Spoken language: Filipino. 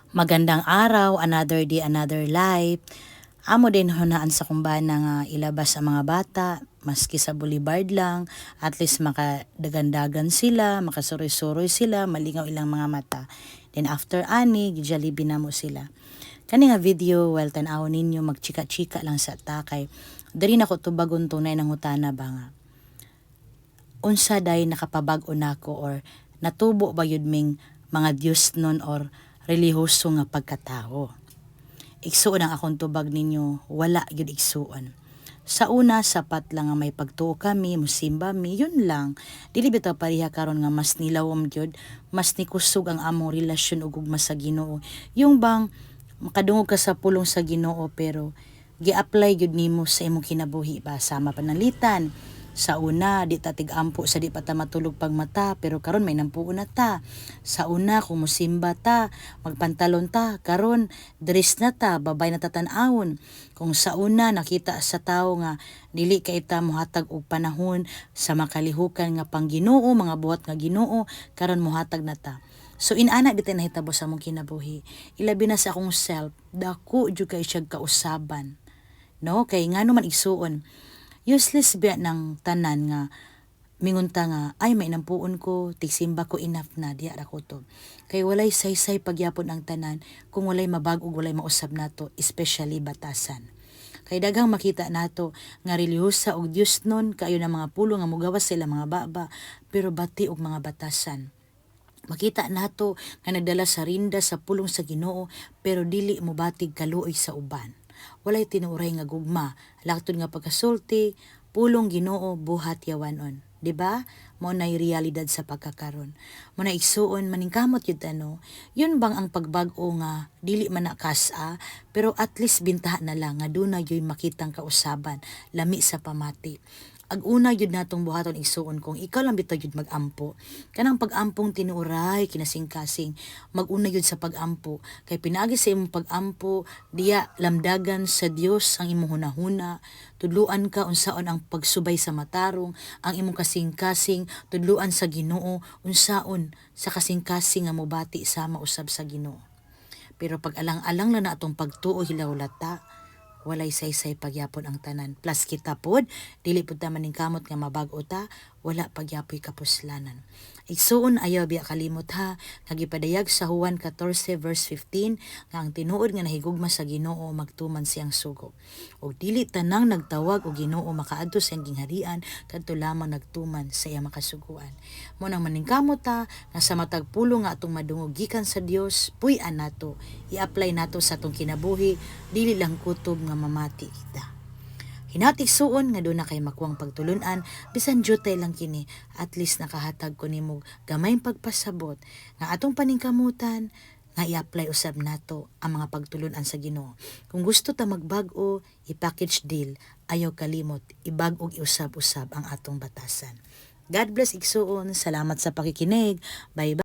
Magandang araw, another day, another life. Amo din hunaan sa kumbana nga ilabas ang mga bata, maski sa boulevard lang, at least makadagandagan sila, makasuroy-suroy sila, malingaw ilang mga mata. Then after ani, Jollibee na mo sila. Kani nga video, well, tan-awon ninyo, magchika-chika lang sa takay. Dari na ko tubagon tunay ng hutana ba nga. Unsa day nakapabag-o nako or natubo ba yun ming mga Diyos nun or relihiyoso nga pagkatao. Igsuon ang akong tubag ninyo, wala yun igsuon. Sa una, sapat lang nga may pagtuo kami, musimba mi, yun lang. Dili bitaw pareha karon nga mas nilawom gyud, mas nikusog ang among relasyon ug ugma sa Ginoo. Yung bang makadungog ka sa pulong sa Ginoo pero gi-apply gyud nimo sa imong kinabuhi ba sama panalitan. Sa una, di ta tig-ampo sa di pa ta matulog pag mata, pero karon may nampuon na ta. Sa una, kung musimba ta, magpantalon ta, karon dress na ta, babay na ta tan-awon. Kung sa una, nakita sa tao nga, dili kay ta muhatag og panahon sa makalihukan nga pangginoo, mga buhat nga Ginoo, karon muhatag na ta. So inana di tayo nahitabo sa mong kinabuhi. Ilabi na sa akong self, dako jud kay siya kausaban. No, kay ngano man igsuon. Useless biya ng tanan nga mingunta nga ay may nampuon ko tigsimba ko enough na diya ra ko to. Kay walay saysay pagyapon ang tanan kung walay mabag ug walay mausab nato, especially batasan. Kay daghang makita nato nga relihiyosa og Dios nun kaayo na mga pulo nga mogawas sila mga baba pero bati og mga batasan. Makita nato nga nagdala sa rinda sa pulong sa Ginoo pero dili mo batig kaluoy sa uban. Walay tinuray nga gugma, laktod nga pagkasulti, pulong Ginoo buhat yawanon. Diba? Mo na'y realidad sa pagkakaron. Mo na igsuon maningkamot yun ano, yun bang ang pagbago nga dili man nakasa, pero at least bintaha na lang nga doon na yun makitang kausaban, lami sa pamati. Ag una yun natong buhaton igsuon kung ikaw lang bitaw yun magampo. Kanang pag-ampong tinuray kinasing-kasing, mag-una yun sa pag-ampo. Kay pinaagi sa imong pag-ampo, diya lamdagan sa Dios ang imong hunahuna, tudluan ka unsaon ang pagsubay sa matarong, ang imong kasing-kasing, tudluan sa Ginoo, unsaon sa kasing-kasing nga mobati sa mausab sa Ginoo. Pero pag alang-alang lang na atong pagtuo hilaw lata, walay saysay pagyapon ang tanan. Plus kita pod, dili pud ta maningkamot nga mabag-o ta, wala pagyapoy kapuslanan. Igsuon ayaw biya kalimot ha, nga gipadayag sa Juan 14 verse 15 nga ang tinuod nga nahigugma sa Ginoo magtuman siyang sugo. Og dili tanang nagtawag og Ginoo makaadto sa gingharian kadto lamang nagtuman sa iya makasuguan. Mo nang maningkamot ta nga sa matag pulo nga atong madungog gikan sa Dios, puy-an nato, i-apply nato sa atong kinabuhi, dili lang kutob nga mamati kita. Hinatik suon nga doon na kay makuwang pagtulunan, bisan jutay lang kini, at least nakahatag ko nimo gamayng pagpasabot nga atong paningkamutan nga i-apply usab nato ang mga pagtulunan sa Ginoo. Kung gusto ta magbag-o, i-package deal, ayaw kalimot, ibag og iusab-usab ang atong batasan. God bless igsuon, salamat sa pakikinig. Bye bye.